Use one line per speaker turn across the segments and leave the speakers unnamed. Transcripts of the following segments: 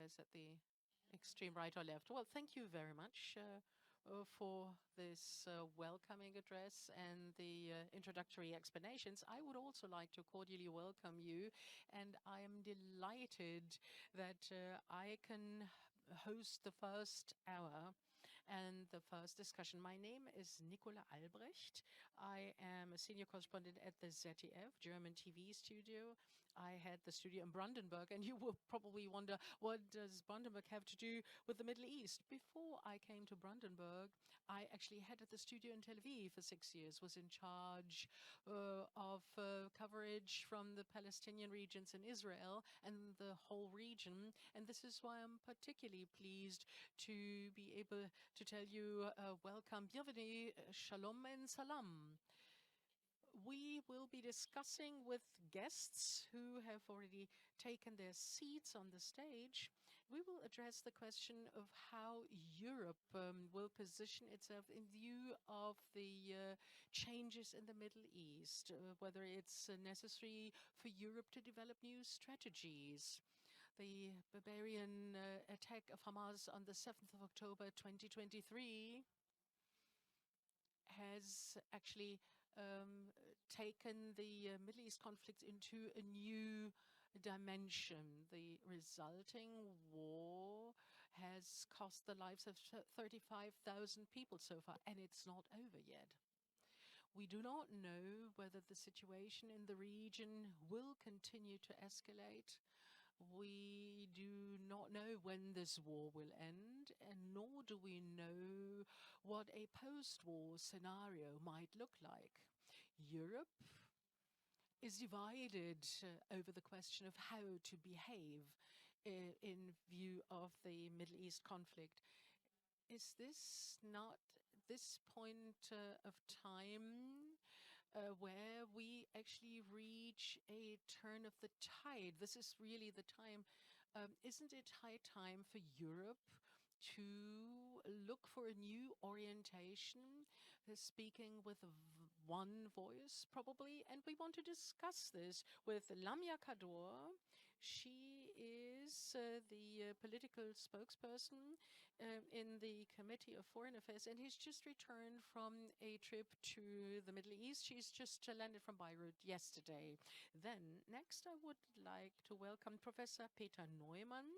guys at the extreme right or left. Well, thank you very much for this welcoming address and the introductory explanations. I would also like to cordially welcome you, and I am delighted that I can host the first hour and the first discussion. My name is Nicola Albrecht. I am a senior correspondent at the ZDF, German TV studio. I had the studio in Brandenburg, and you will probably wonder, what does Brandenburg have to do with the Middle East? Before I came to Brandenburg, I actually headed the studio in Tel Aviv for 6 years, was in charge of coverage from the Palestinian regions in Israel and the whole region. And this is why I'm particularly pleased to be able to tell you welcome, bienvenue, shalom and salam. We will be discussing with guests who have already taken their seats on the stage. We will address the question of how Europe will position itself in view of the changes in the Middle East, whether it's necessary for Europe to develop new strategies. The barbarian attack of Hamas on the 7th of October 2023 has actually taken the Middle East conflict into a new dimension. The resulting war has cost the lives of 35,000 people so far, and it's not over yet. We do not know whether the situation in the region will continue to escalate. We do not know when this war will end, and nor do we know what a post-war scenario might look like. Europe is divided over the question of how to behave in view of the Middle East conflict. Is this not this point of time where we actually reach a turn of the tide? This is really the time. Isn't it high time for Europe to look for a new orientation, speaking with one voice, probably? And we want to discuss this with Lamya Kaddor. She is the political spokesperson in the Committee of Foreign Affairs, and he's just returned from a trip to the Middle East. She's just landed from Beirut yesterday. Then, next, I would like to welcome Professor Peter Neumann.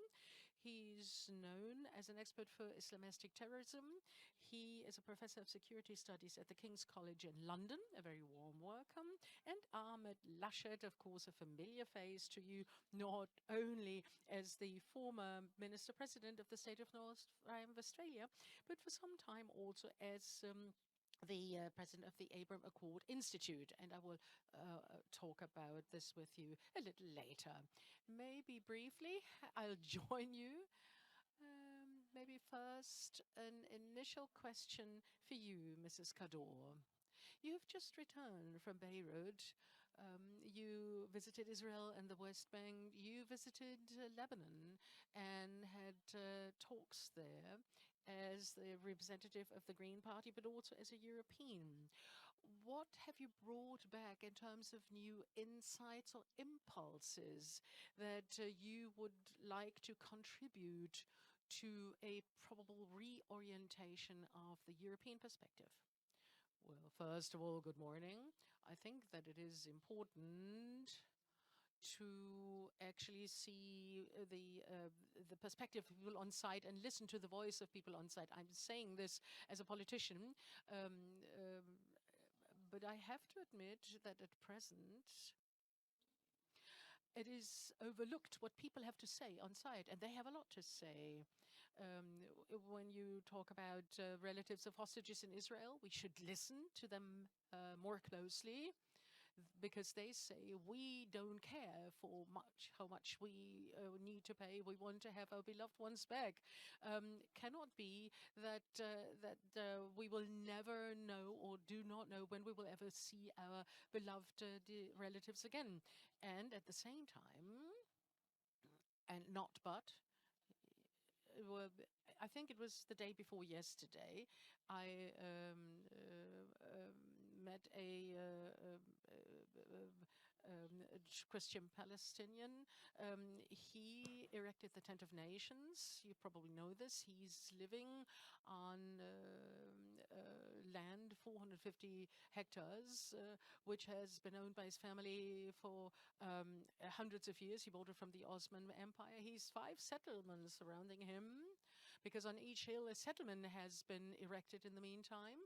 He's known as an expert for Islamistic terrorism. He is a professor of security studies at the King's College in London. A very warm welcome. And Armin Laschet, of course, a familiar face to you, not only as the former Minister President of the state of North Rhine-Westphalia, but for some time also as the president of the Abraham Accord Institute, and I will talk about this with you a little later. Maybe briefly, I'll join you. Maybe first, an initial question for you, Mrs. Kaddor. You've just returned from Beirut. You visited Israel and the West Bank. You visited Lebanon and had talks there as the representative of the Green Party, but also as a European. What have you brought back in terms of new insights or impulses that you would like to contribute to a probable reorientation of the European perspective? Well, first of all, good morning. I think that it is important to actually see the perspective of people on site and listen to the voice of people on site. I'm saying this as a politician, but I have to admit that at present it is overlooked what people have to say on site, and they have a lot to say. When you talk about relatives of hostages in Israel, we should listen to them more closely, because they say we don't care for how much we need to pay. We want to have our beloved ones back. Cannot be that we will never know or do not know when we will ever see our beloved relatives again. And at the same time, and not but, well, I think it was the day before yesterday, I met Christian Palestinian. He erected the Tent of Nations. You probably know this. He's living on land, 450 hectares, which has been owned by his family for hundreds of years. He bought it from the Ottoman Empire. He's 5 settlements surrounding him, because on each hill a settlement has been erected in the meantime,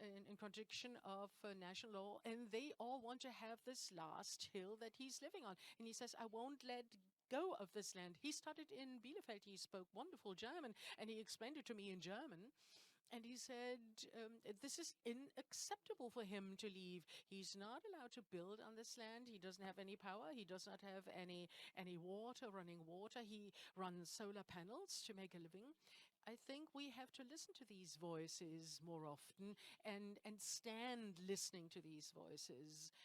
in contradiction of national law, and they all want to have this last hill that he's living on. And he says, I won't let go of this land. He studied in Bielefeld. He spoke wonderful German, and he explained it to me in German. And he said, this is unacceptable for him to leave. He's not allowed to build on this land. He doesn't have any power. He does not have any water, running water. He runs solar panels to make a living. I think we have to listen to these voices more often, and stand listening to these voices.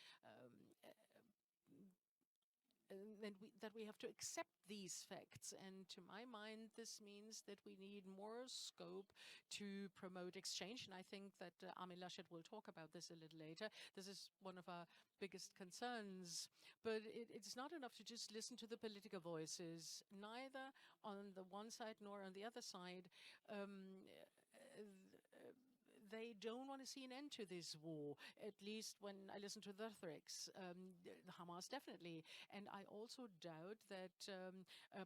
And that we have to accept these facts. And to my mind, this means that we need more scope to promote exchange. And I think that Armin Laschet will talk about this a little later. This is one of our biggest concerns. But it's not enough to just listen to the political voices, neither on the one side nor on the other side. They don't want to see an end to this war, at least when I listen to the rhetorics. Hamas definitely. And I also doubt that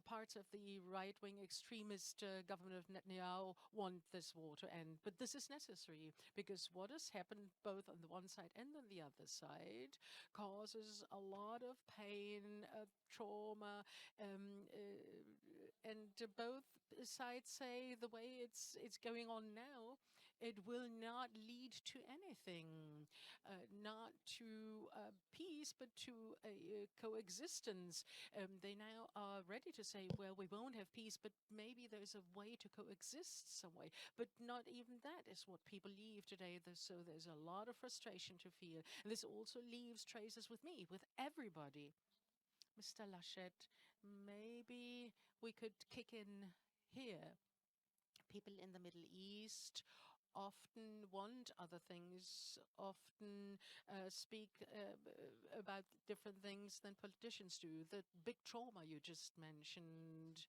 parts of the right-wing extremist government of Netanyahu want this war to end. But this is necessary, because what has happened both on the one side and on the other side causes a lot of pain, trauma, and both sides say the way it's going on now, it will not lead to anything, not to peace, but to a coexistence. They now are ready to say, well, we won't have peace, but maybe there's a way to coexist some way. But not even that is what people leave today. So there's a lot of frustration to feel. And this also leaves traces with me, with everybody. Mr. Laschet, maybe we could kick in here. People in the Middle East often want other things, often speak about different things than politicians do. The big trauma you just mentioned,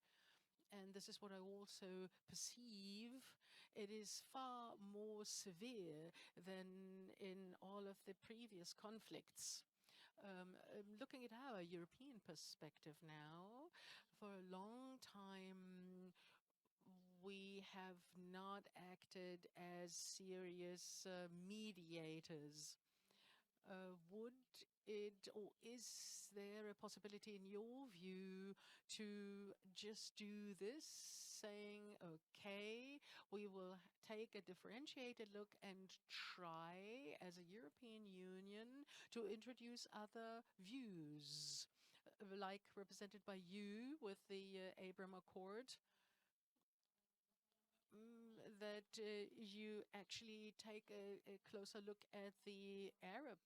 and this is what I also perceive, it is far more severe than in all of the previous conflicts. Looking at our European perspective now, for a long time, we have not acted as serious mediators. Would it, or is there a possibility in your view to just do this, saying, okay, we will take a differentiated look and try as a European Union to introduce other views, like represented by you with the Abraham Accord? That you actually take a closer look at the Arab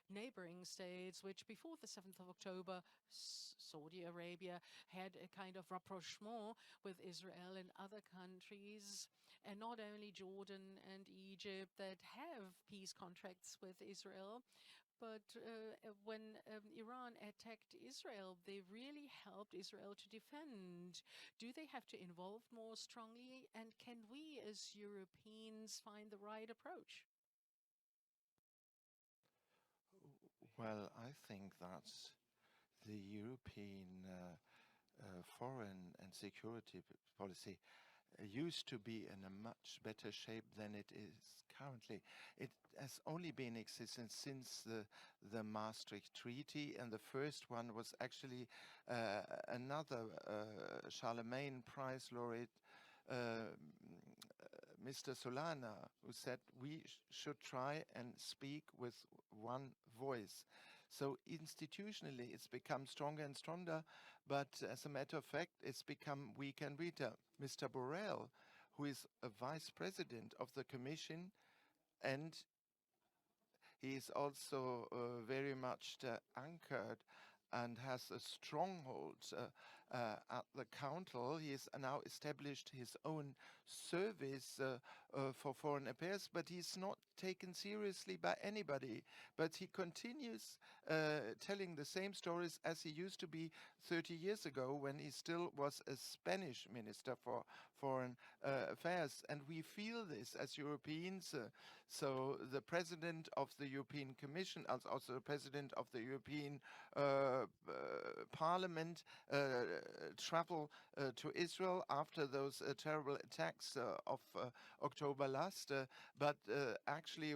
neighboring states, which before the 7th of October, Saudi Arabia had a kind of rapprochement with Israel and other countries, and not only Jordan and Egypt that have peace contracts with Israel, but when Iran attacked Israel, they really helped Israel to defend. Do they have to involve more strongly? And can we as Europeans find the right approach?
Well, I think that the European foreign and security policy used to be in a much better shape than it is currently. It has only been existing since the Maastricht Treaty, and the first one was actually another Charlemagne Prize laureate, Mr. Solana, who said we should try and speak with one voice. So institutionally, it's become stronger and stronger, but as a matter of fact, it's become weaker and weaker. Mr. Borrell, who is a vice president of the Commission, and he is also very much anchored and has a stronghold at the council. He has now established his own service for foreign affairs, but he's not taken seriously by anybody. But he continues telling the same stories as he used to be 30 years ago, when he still was a Spanish minister for foreign affairs. And we feel this as Europeans. So the president of the European Commission, also the president of the European Parliament, travel to Israel after those terrible attacks of October last. But actually,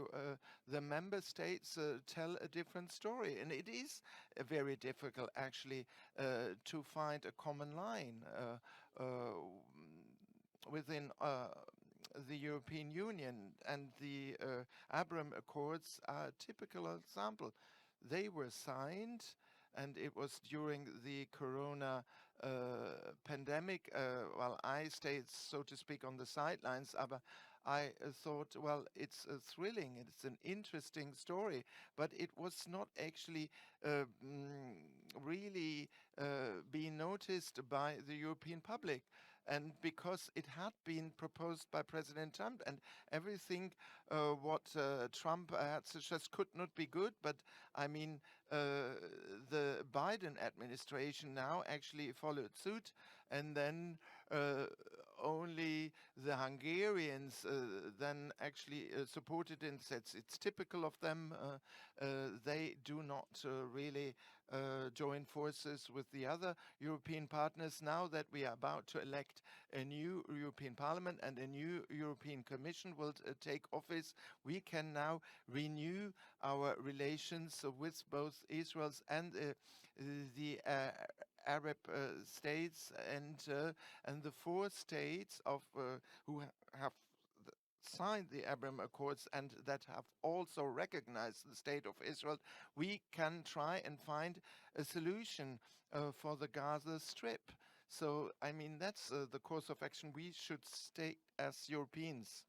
the member states tell a different story, and it is very difficult actually to find a common line within the European Union. And the Abraham Accords are a typical example. They were signed, and it was during the Corona pandemic. While I stayed, so to speak, on the sidelines, but I thought, well, it's thrilling, it's an interesting story, but it was not actually really being noticed by the European public. And because it had been proposed by President Trump, and everything what Trump had suggested could not be good, but I mean, the Biden administration now actually followed suit, and then only the Hungarians then actually supported and said it's typical of them. They do not really join forces with the other European partners. Now that we are about to elect a new European Parliament and a new European Commission will take office, we can now renew our relations with both Israel's and the Arab states, and the four states of who have signed the Abraham Accords and that have also recognized the state of Israel. We can try and find a solution for the Gaza Strip. So, I mean, that's the course of action we should take as Europeans.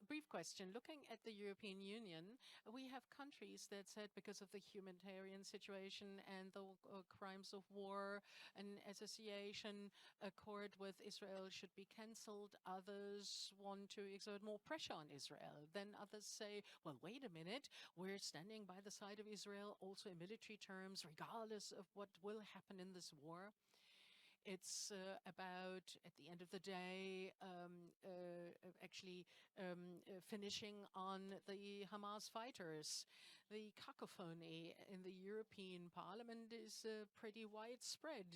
Brief question. Looking at the European Union, we have countries that said because of the humanitarian situation and the crimes of war, an association accord with Israel should be cancelled. Others want to exert more pressure on Israel. Then others say, well, wait a minute, we're standing by the side of Israel also in military terms, regardless of what will happen in this war. It's about, at the end of the day, finishing on the Hamas fighters. The cacophony in the European Parliament is pretty widespread.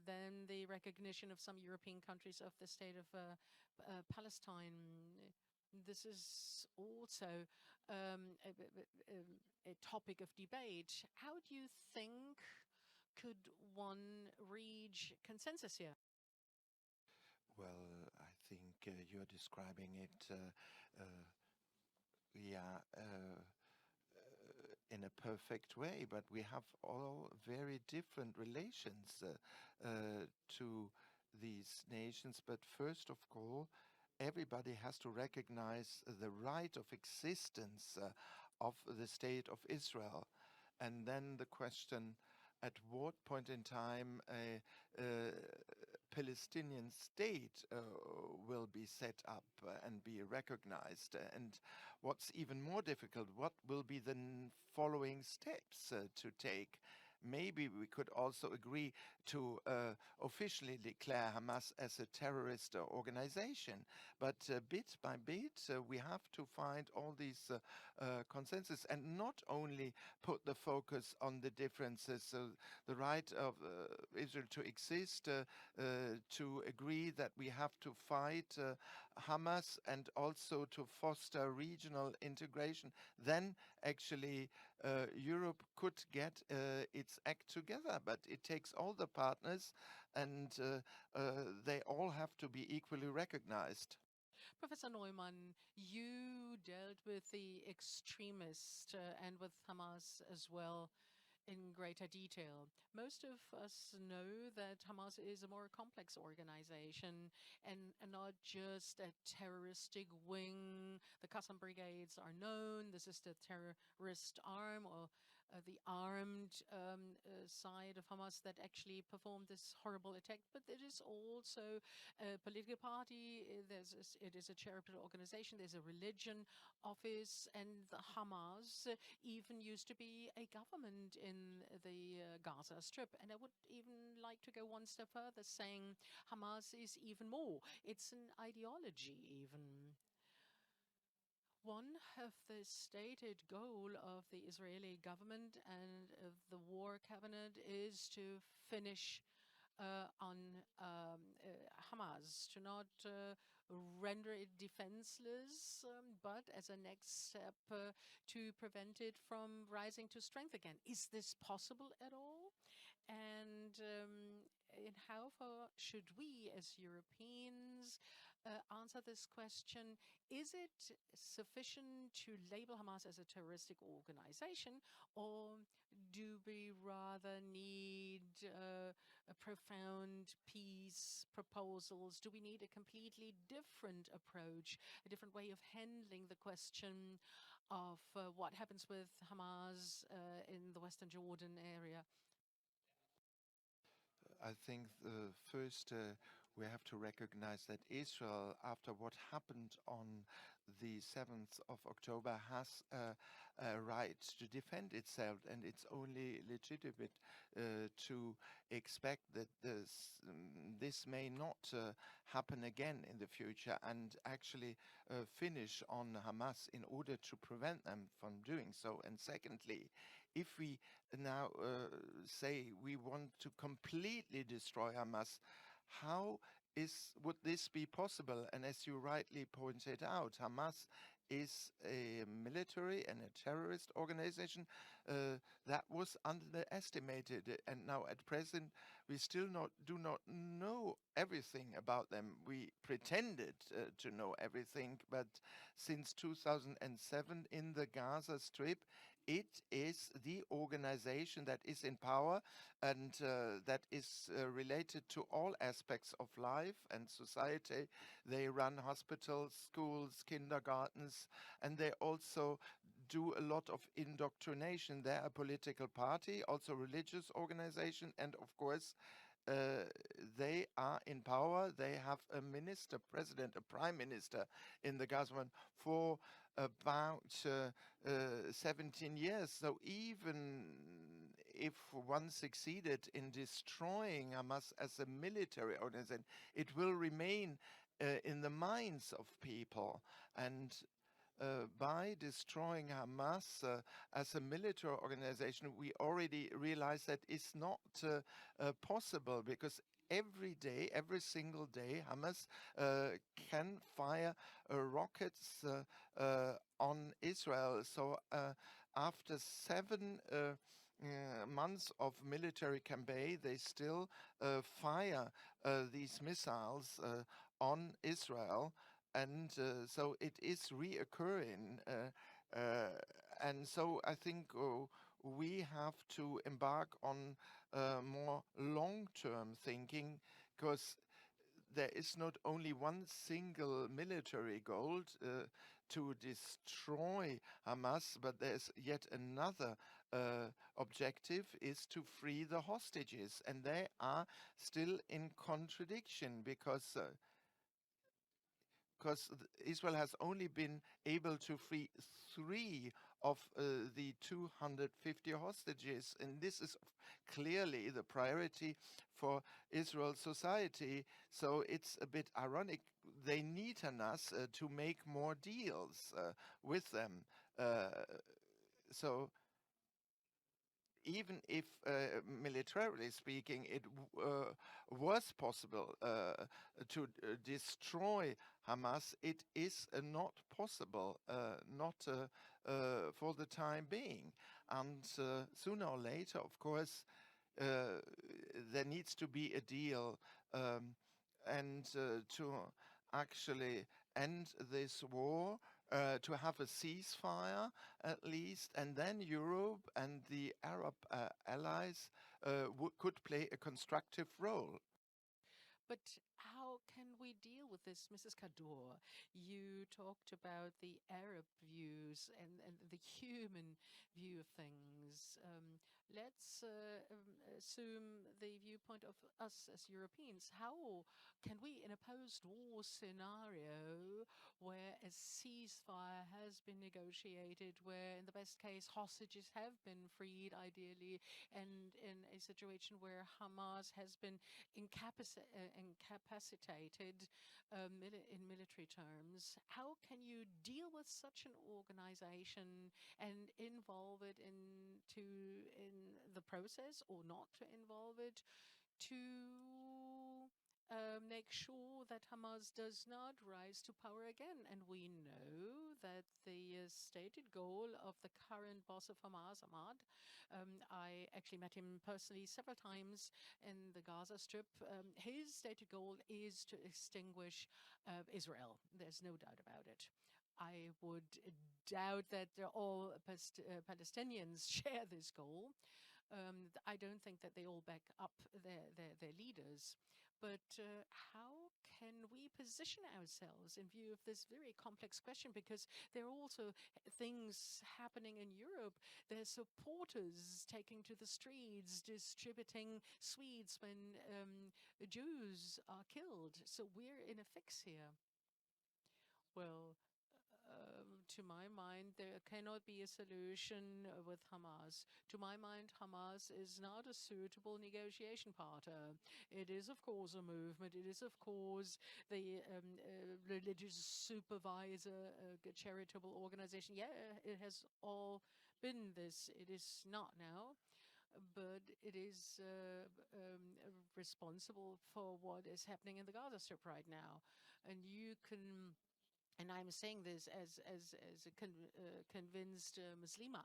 Then the recognition of some European countries of the state of Palestine. This is also a topic of debate. How do you think could one reach consensus here?
Well, I think you're describing it, in a perfect way, but we have all very different relations to these nations. But first of all, everybody has to recognize the right of existence of the state of Israel. And then the question, at what point in time a Palestinian state will be set up and be recognized? And what's even more difficult, what will be the following steps to take? Maybe we could also agree to officially declare Hamas as a terrorist organization. But bit by bit, we have to find all these consensus and not only put the focus on the differences, the right of Israel to exist, to agree that we have to fight Hamas and also to foster regional integration. Then actually Europe could get its act together, but it takes all the partners and they all have to be equally recognized.
Professor Neumann, you dealt with the extremists and with Hamas as well in greater detail. Most of us know that Hamas is a more complex organization and not just a terroristic wing. The Qassam brigades are known. This is the terrorist arm or the armed side of Hamas that actually performed this horrible attack, but it is also a political party. It is a charitable organization. There's a religion office, and the Hamas even used to be a government in the Gaza Strip. And I would even like to go one step further, saying Hamas is even more. It's an ideology, even. One of the stated goal of the Israeli government and of the war cabinet is to finish on Hamas, to not render it defenseless, but as a next step to prevent it from rising to strength again. Is this possible at all? And in how far should we as Europeans answer this question? Is it sufficient to label Hamas as a terroristic organization, or do we rather need a profound peace proposals? Do we need a completely different approach, a different way of handling the question of what happens with Hamas in the Western Jordan area?
I think first we have to recognize that Israel, after what happened on the 7th of October, has a right to defend itself, and it's only legitimate to expect that this may not happen again in the future, and actually finish on Hamas in order to prevent them from doing so. And secondly, if we now say we want to completely destroy Hamas, how would this be possible? And as you rightly pointed out, Hamas is a military and a terrorist organization that was underestimated, and now at present we still do not know everything about them. We pretended to know everything, but since 2007 in the Gaza Strip, it is the organization that is in power and that is related to all aspects of life and society. They run hospitals, schools, kindergartens, and they also do a lot of indoctrination. They're a political party, also religious organization, and of course they are in power. They have a minister, president, a prime minister in the government for about 17 years. So even if one succeeded in destroying Hamas as a military organization, it will remain in the minds of people. And by destroying Hamas as a military organization, we already realize that it's not possible, because every day, every single day, Hamas can fire rockets on Israel. So after 7 months of military campaign, they still fire these missiles on Israel. And so it is reoccurring. And so I think we have to embark on more long-term thinking, because there is not only one single military goal to destroy Hamas, but there's yet another objective, is to free the hostages. And they are still in contradiction, because Israel has only been able to free 3 of the 250 hostages, and this is clearly the priority for Israel society. So it's a bit ironic. They need us to make more deals with them. So even if militarily speaking it was possible to destroy Hamas, it is not possible, not for the time being. And sooner or later, of course, there needs to be a deal, and to actually end this war, to have a ceasefire at least, and then Europe and the Arab allies could play a constructive role.
But how how can we deal with this, Mrs. Kaddor? You talked about the Arab views and the human view of things. Let's assume the viewpoint of us as Europeans. How can we, in a post-war scenario where a ceasefire has been negotiated, where in the best case hostages have been freed ideally, and in a situation where Hamas has been incapacitated in military terms, how can you deal with such an organization and involve it in the process, or not to involve it, to make sure that Hamas does not rise to power again? And we know that the stated goal of the current boss of Hamas, Ahmad, I actually met him personally several times in the Gaza Strip. His stated goal is to extinguish Israel. There's no doubt about it. I would doubt that all Palestinians share this goal. I don't think that they all back up their leaders. But how can we position ourselves in view of this very complex question? Because there are also things happening in Europe. There are supporters taking to the streets, distributing sweets when Jews are killed. So we're in a fix here. Well, to my mind, there cannot be a solution with Hamas. To my mind, Hamas is not a suitable negotiation partner. It is, of course, a movement. It is, of course, the religious supervisor, charitable organization. Yeah, it has all been this. It is not now, but it is responsible for what is happening in the Gaza Strip right now. And you can... And I'm saying this as a convinced Muslima.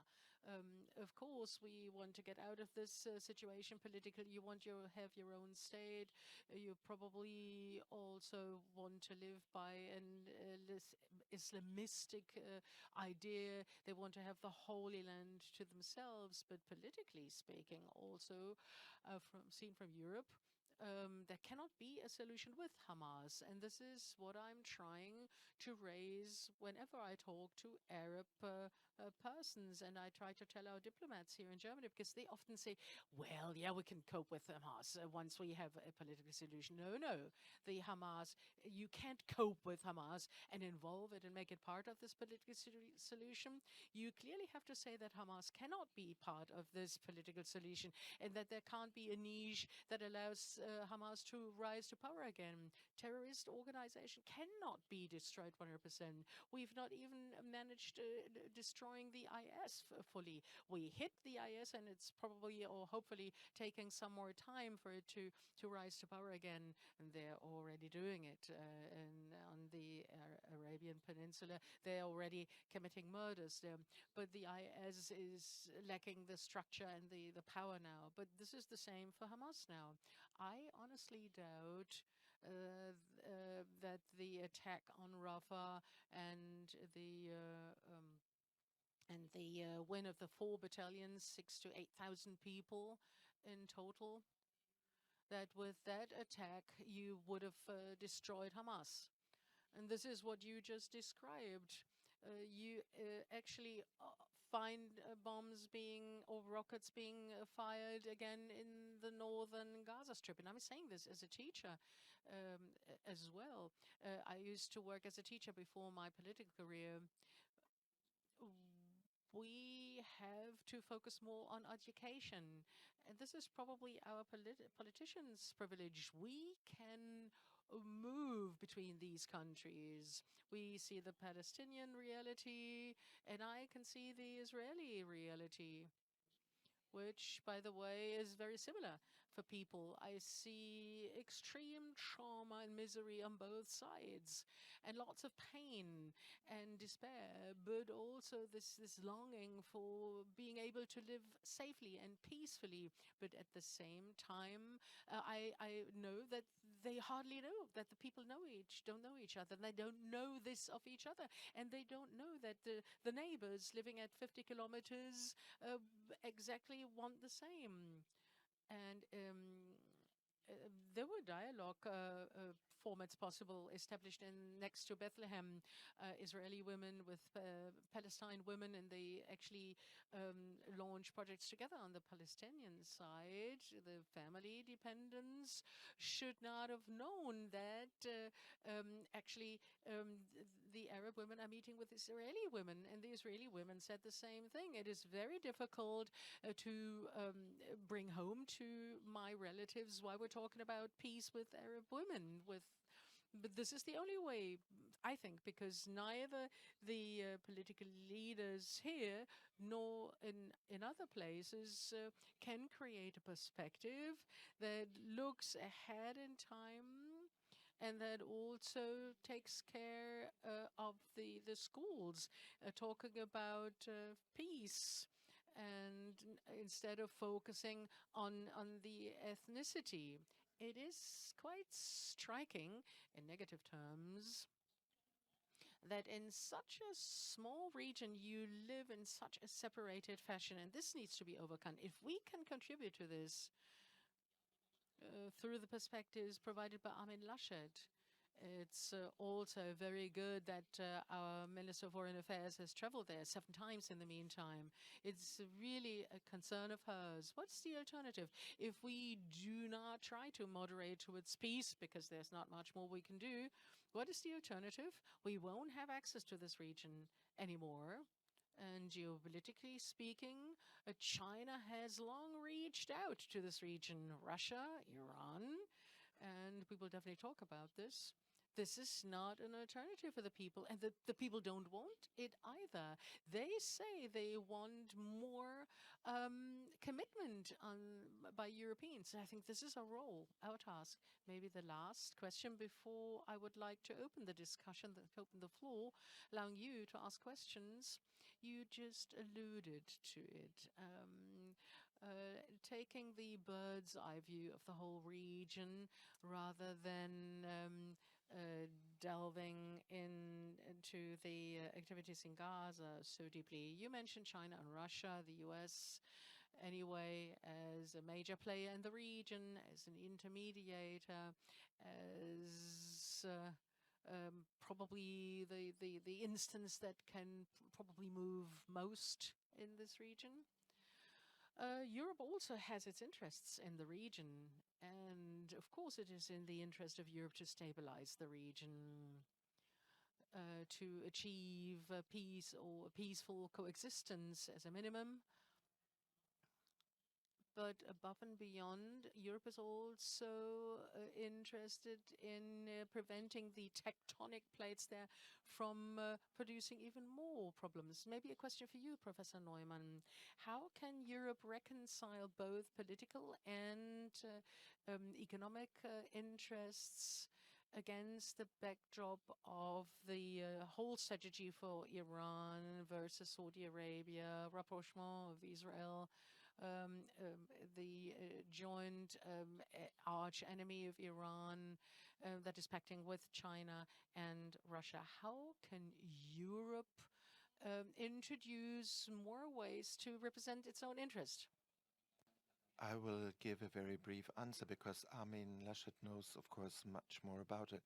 Of course, we want to get out of this situation politically. You want to have your own state. You probably also want to live by an Islamistic idea. They want to have the Holy Land to themselves. But politically speaking, also seen from Europe, there cannot be a solution with Hamas. And this is what I'm trying to raise whenever I talk to Arab persons. And I try to tell our diplomats here in Germany, because they often say, well, yeah, we can cope with Hamas once we have a political solution. No, no. The Hamas, you can't cope with Hamas and involve it and make it part of this political solution. You clearly have to say that Hamas cannot be part of this political solution, and that there can't be a niche that allows Hamas to rise to power again. Terrorist organization cannot be destroyed 100%. We've not even managed destroying the IS fully. We hit the IS, and it's probably or hopefully taking some more time for it to rise to power again. And they're already doing it on the Arabian Peninsula. They're already committing murders there. But the IS is lacking the structure and the power now. But this is the same for Hamas now. I honestly doubt that the attack on Rafah and the win of the 4 battalions, 6,000 to 8,000 people in total, that with that attack you would have destroyed Hamas. And this is what you just described. You actually find bombs being or rockets being fired again in the northern Gaza Strip. And I'm saying this as a teacher as well. I used to work as a teacher before my political career. We have to focus more on education. And this is probably our politicians' privilege. We can move between these countries. We see the Palestinian reality, and I can see the Israeli reality, which, by the way, is very similar for people. I see extreme trauma and misery on both sides, and lots of pain and despair, but also this longing for being able to live safely and peacefully. But at the same time, I know that they hardly know, that the people don't know each other, and they don't know this of each other, and they don't know that the neighbors living at 50 kilometers exactly want the same. And there were dialogue formats possible established in next to Bethlehem, Israeli women with Palestine women, and they actually launch projects together on the Palestinian side. The family dependents should not have known that actually the Arab women are meeting with Israeli women, and the Israeli women said the same thing. It is very difficult to bring home to my relatives why we're talking about peace with Arab women. But this is the only way, I think, because neither the political leaders here nor in other places can create a perspective that looks ahead in time and that also takes care of the schools, talking about peace. And instead of focusing on the ethnicity, it is quite striking in negative terms that in such a small region you live in such a separated fashion, and this needs to be overcome. If we can contribute to this through the perspectives provided by Armin Laschet, it's also very good that our Minister of Foreign Affairs has traveled there 7 times in the meantime. It's really a concern of hers. What's the alternative? If we do not try to moderate towards peace, because there's not much more we can do, what is the alternative? We won't have access to this region anymore. And geopolitically speaking, China has long reached out to this region, Russia, Iran, and we will definitely talk about this. This is not an alternative for the people, and the people don't want it either. They say they want more commitment by Europeans. And I think this is our role, our task. Maybe the last question before I would like to open the discussion, open the floor, allowing you to ask questions. You just alluded to it. Taking the bird's eye view of the whole region rather than delving into the activities in Gaza so deeply. You mentioned China and Russia, the US, anyway, as a major player in the region, as an intermediator, as probably the instance that can probably move most in this region. Europe also has its interests in the region, and of course it is in the interest of Europe to stabilize the region, to achieve peace or peaceful coexistence as a minimum. But above and beyond, Europe is also interested in preventing the tectonic plates there from producing even more problems. Maybe a question for you, Professor Neumann. How can Europe reconcile both political and economic interests against the backdrop of the whole strategy for Iran versus Saudi Arabia, rapprochement of Israel, the joint arch enemy of Iran that is pacting with China and Russia? How can Europe introduce more ways to represent its own interest?
I will give a very brief answer because Armin Laschet knows, of course, much more about it.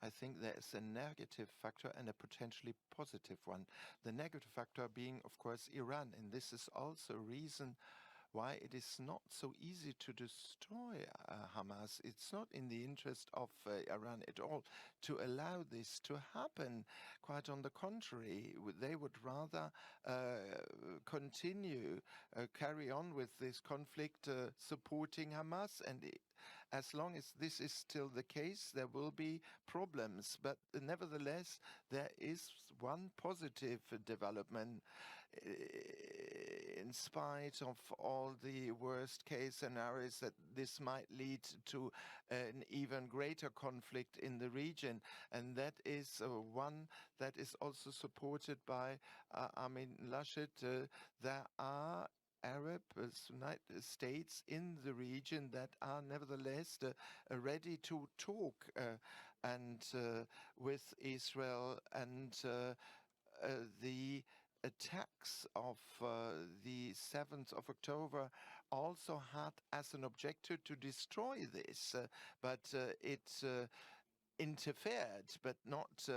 I think there is a negative factor and a potentially positive one. The negative factor being, of course, Iran. And this is also a reason why it is not so easy to destroy Hamas. It's not in the interest of Iran at all to allow this to happen. Quite on the contrary, they would rather continue, carry on with this conflict, supporting Hamas. And as long as this is still the case, there will be problems. But nevertheless, there is one positive development. In spite of all the worst case scenarios that this might lead to an even greater conflict in the region. And that is one that is also supported by Armin Laschet. There are Arab United States in the region that are nevertheless ready to talk and with Israel, and the attacks of the the 7th of October also had as an objective to destroy this, but it interfered, but not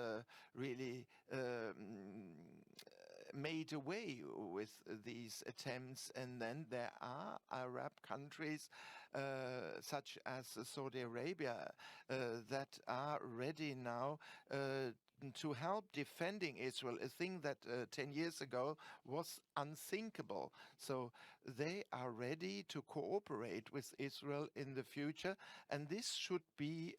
really made away with these attempts. And then there are Arab countries such as Saudi Arabia that are ready now to help defending Israel, a thing that 10 years ago was unthinkable. So they are ready to cooperate with Israel in the future, and this should be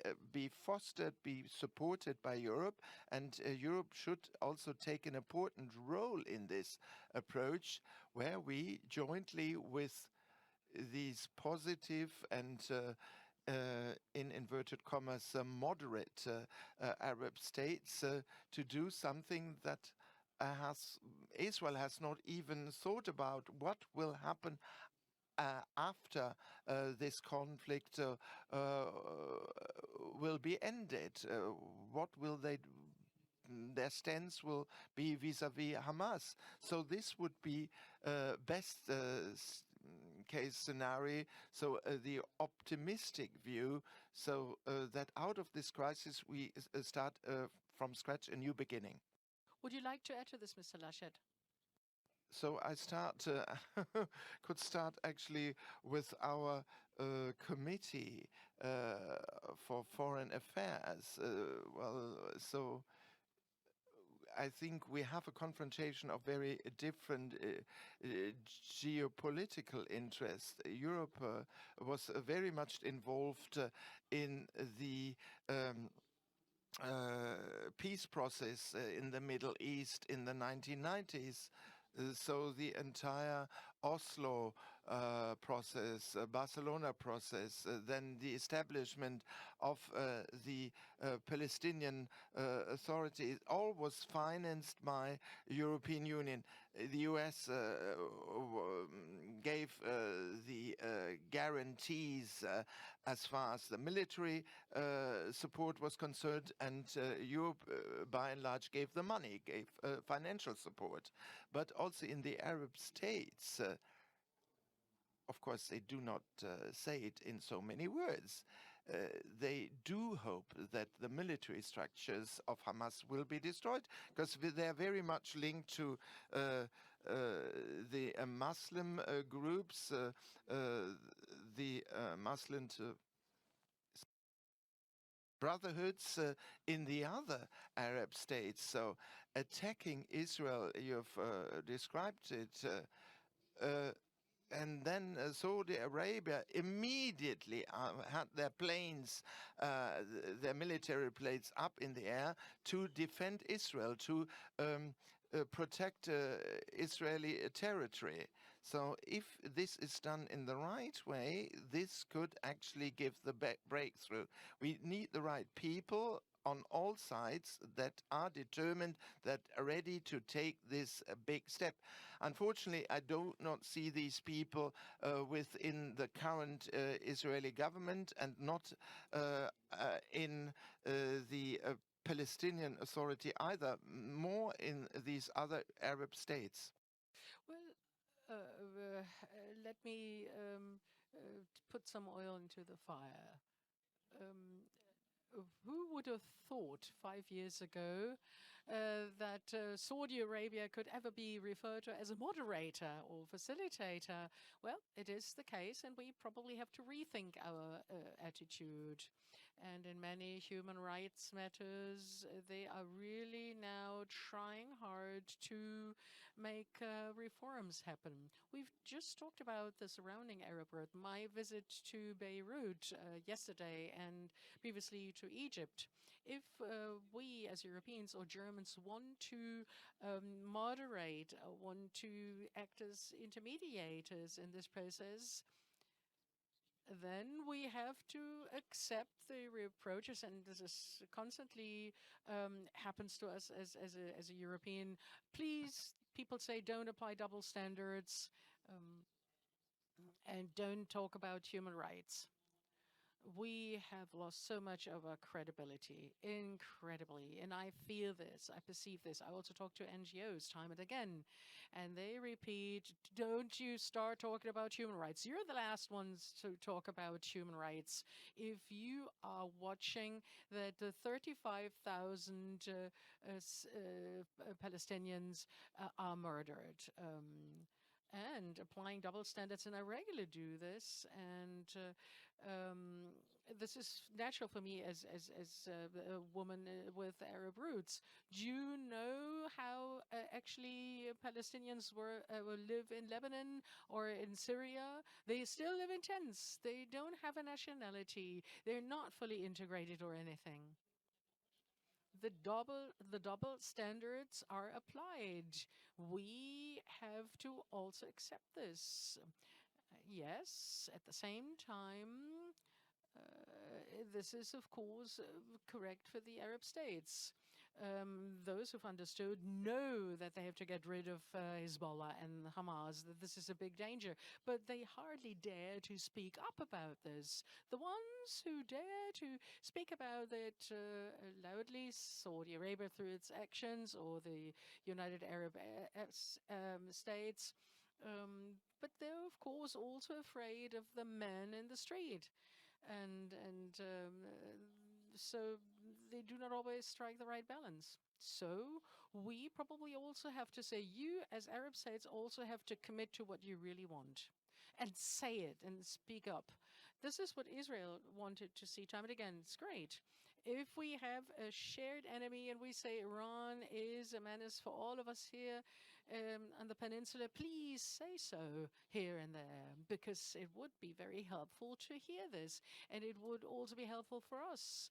fostered, be supported by Europe, and Europe should also take an important role in this approach, where we jointly with these positive and in inverted commas, moderate Arab states to do something that Israel has not even thought about. What will happen after this conflict will be ended? What will their stance will be vis-à-vis Hamas? So this would be best case scenario, so the optimistic view, so that out of this crisis we start from scratch a new beginning.
Would you like to add to this, Mr. Laschet?
So I could start actually with our committee for foreign affairs. So I think we have a confrontation of very different geopolitical interests. Europe was very much involved in the peace process in the Middle East in the 1990s. So the entire Oslo process, Barcelona process, then the establishment of the Palestinian Authority, all was financed by European Union. The US gave the guarantees as far as the military support was concerned, and Europe, by and large, gave the money, gave financial support. But also in the Arab states, of course, they do not say it in so many words. They do hope that the military structures of Hamas will be destroyed, because they are very much linked to the Muslim groups, the Muslim brotherhoods in the other Arab states. So attacking Israel, you've described it, and then Saudi Arabia immediately had their planes, their military planes up in the air to defend Israel, to protect Israeli territory. So if this is done in the right way, this could actually give the breakthrough. We need the right people on all sides that are determined, that are ready to take this big step. Unfortunately, I do not see these people within the current Israeli government, and not in the Palestinian Authority either, more in these other Arab states.
Well, let me put some oil into the fire. Who would have thought 5 years ago that Saudi Arabia could ever be referred to as a moderator or facilitator? Well, it is the case, and we probably have to rethink our attitude. And in many human rights matters, they are really now trying hard to make reforms happen. We've just talked about the surrounding Arab world. My visit to Beirut yesterday, and previously to Egypt. If we as Europeans or Germans want to moderate, want to act as intermediators in this process, then we have to accept the reproaches, and this is constantly happens to us as a European. Please, people say, don't apply double standards and don't talk about human rights. we have lost so much of our credibility, incredibly. And I feel this, I perceive this. I also talk to NGOs time and again, and they repeat, don't you start talking about human rights. You're the last ones to talk about human rights. If you are watching that the 35,000 Palestinians are murdered, and applying double standards, and I regularly do this, and this is natural for me as a woman with Arab roots. Do you know how actually Palestinians will live in Lebanon or in Syria? They still live in tents. They don't have a nationality. They're not fully integrated or anything. The double standards are applied. We have to also accept this. Yes, at the same time, this is, of course, correct for the Arab states. Those who've understood know that they have to get rid of Hezbollah and Hamas, that this is a big danger, but they hardly dare to speak up about this. The ones who dare to speak about it loudly, Saudi Arabia through its actions, or the United Arab States, but they're, of course, also afraid of the men in the street. So they do not always strike the right balance. So we probably also have to say, you as Arab states also have to commit to what you really want and say it and speak up. This is what Israel wanted to see time and again. It's great. If we have a shared enemy and we say Iran is a menace for all of us here on the peninsula, please say so here and there, because it would be very helpful to hear this. And it would also be helpful for us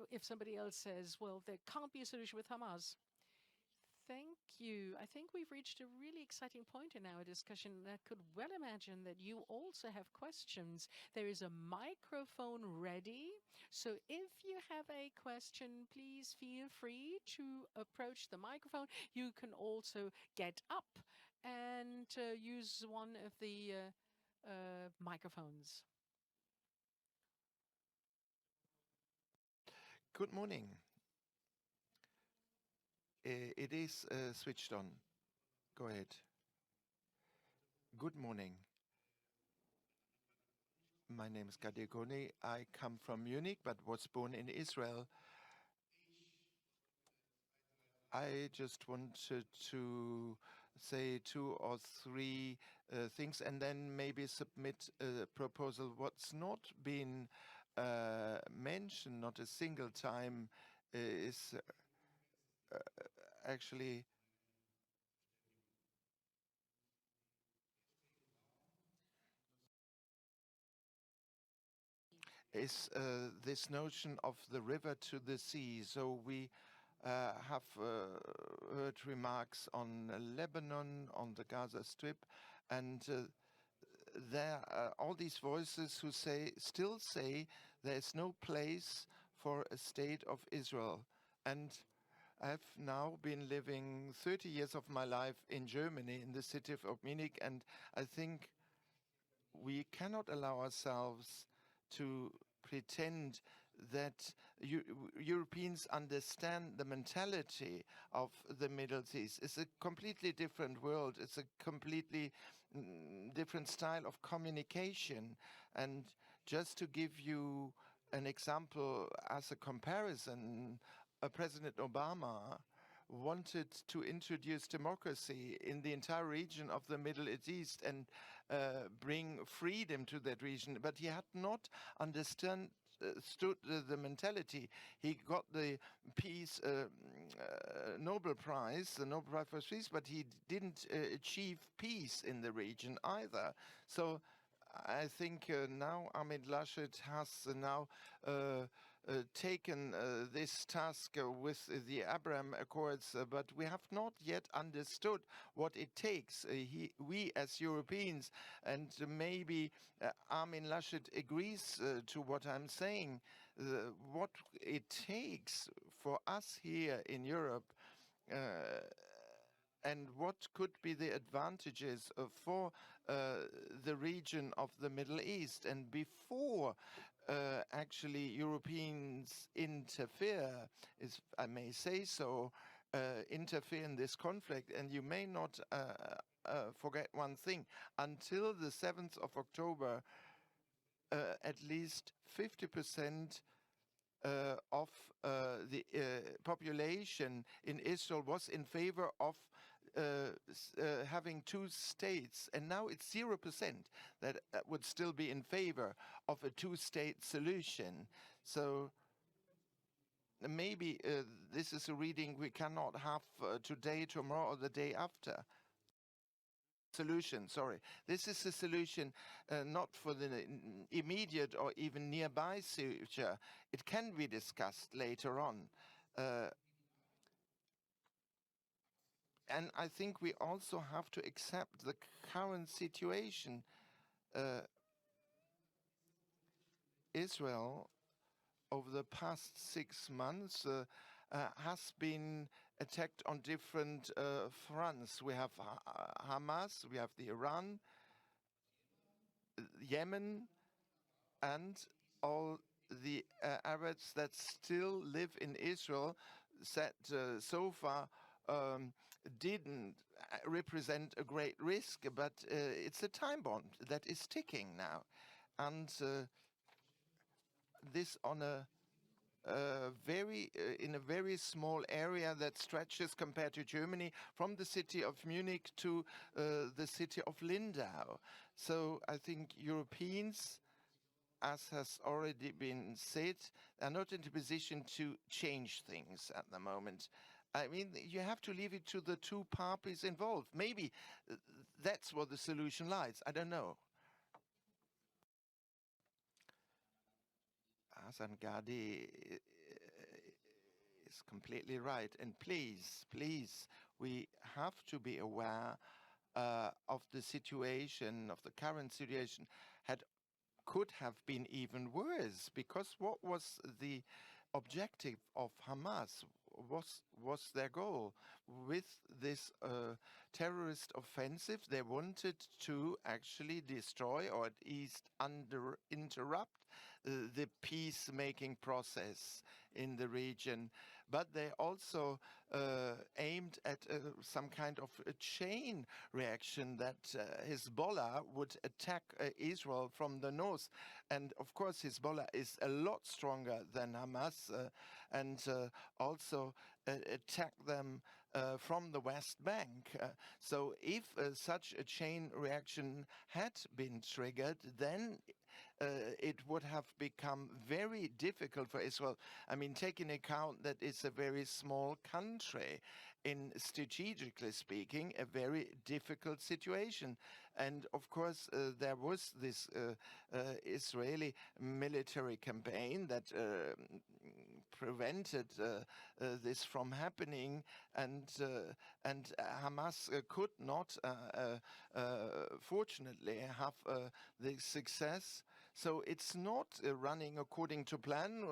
if somebody else says, well, there can't be a solution with Hamas. Thank you. I think we've reached a really exciting point in our discussion. I could well imagine that you also have questions. There is a microphone ready. So if you have a question, please feel free to approach the microphone. You can also get up and use one of the microphones.
Good morning. It is switched on. Go ahead. Good morning. My name is Kaddor. I come from Munich but was born in Israel. I just wanted to say two or three things and then maybe submit a proposal. What's not been mentioned, not a single time, is actually this notion of the river to the sea. So we have heard remarks on Lebanon, on the Gaza Strip, and there are all these voices who still say there is no place for a state of Israel. And I've now been living 30 years of my life in Germany, in the city of Munich, and I think we cannot allow ourselves to pretend that Europeans understand the mentality of the Middle East. It's a completely different world. It's a completely different style of communication. And just to give you an example as a comparison, President Obama wanted to introduce democracy in the entire region of the Middle East and bring freedom to that region, but he had not understood the mentality. He got the peace Nobel Prize, the Nobel Prize for Peace, but he didn't achieve peace in the region either. So I think now Armin Laschet has now taken this task with the Abraham Accords, but we have not yet understood what it takes. We as Europeans, and maybe Armin Laschet agrees to what I'm saying, what it takes for us here in Europe and what could be the advantages for the region of the Middle East. And before actually Europeans interfere, if I may say so, interfere in this conflict. And you may not forget one thing. Until the 7th of October, at least 50% of the population in Israel was in favor of having two states, and now it's 0% that would still be in favor of a two-state solution. So maybe this is a reading we cannot have today, tomorrow, or the day after. Solution, sorry. This is a solution not for the immediate or even nearby future. It can be discussed later on. And I think we also have to accept the current situation. Israel, over the past 6 months, has been attacked on different fronts. We have Hamas, we have the Iran, Yemen, and all the Arabs that still live in Israel that so far didn't represent a great risk, but it's a time bomb that is ticking now. And this on a in a very small area that stretches compared to Germany from the city of Munich to the city of Lindau. So I think Europeans, as has already been said, are not in a position to change things at the moment. I mean, you have to leave it to the two parties involved. Maybe that's where the solution lies. I don't know. Hasan Gadi is completely right. And please, we have to be aware of the situation, of the current situation, could have been even worse, because what was the objective of Hamas? Was their goal with this terrorist offensive? They wanted to actually destroy, or at least interrupt the peacemaking process in the region. But they also aimed at some kind of a chain reaction that Hezbollah would attack Israel from the north. And of course, Hezbollah is a lot stronger than Hamas, and also attack them from the West Bank. So if such a chain reaction had been triggered, then it would have become very difficult for Israel. I mean, take into account that it's a very small country, in strategically speaking, a very difficult situation. And of course, there was this Israeli military campaign that prevented this from happening, and Hamas could not, fortunately, have the success. So it's not running according to plan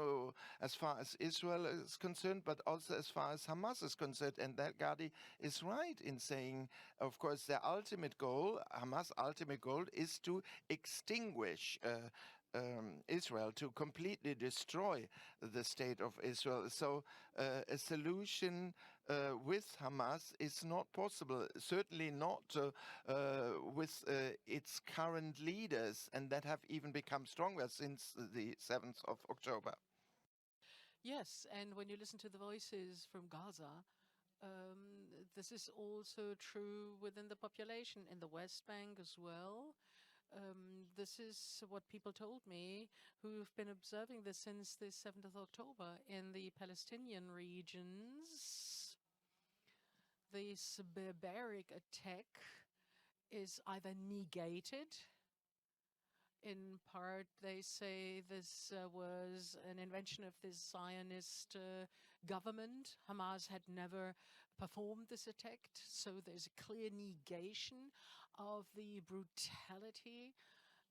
as far as Israel is concerned, but also as far as Hamas is concerned. And that Gadi is right in saying, of course, their ultimate goal, Hamas' ultimate goal, is to extinguish Israel, to completely destroy the state of Israel. So a solution with Hamas is not possible, certainly not with its current leaders, and that have even become stronger since the 7th of October.
Yes, and when you listen to the voices from Gaza, this is also true within the population in the West Bank as well. This is what people told me who've been observing this since the 7th of October in the Palestinian regions. This barbaric attack is either negated. In part, they say this was an invention of the Zionist government. Hamas had never performed this attack, so there's a clear negation of the brutality.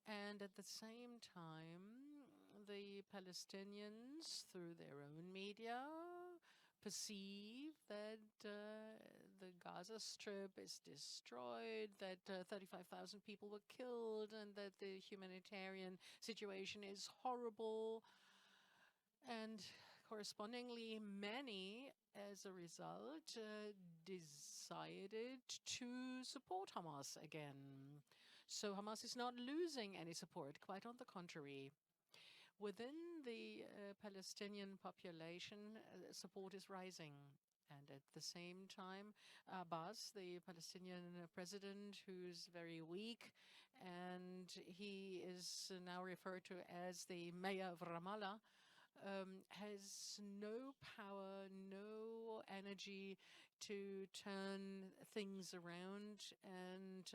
And at the same time, the Palestinians, through their own media, perceive that the Gaza Strip is destroyed, that 35,000 people were killed, and that the humanitarian situation is horrible. And correspondingly, many, as a result, decided to support Hamas again. So Hamas is not losing any support, quite on the contrary. Within the Palestinian population, support is rising. And at the same time, Abbas, the Palestinian president, who's very weak, and he is now referred to as the mayor of Ramallah, has no power, no energy to turn things around and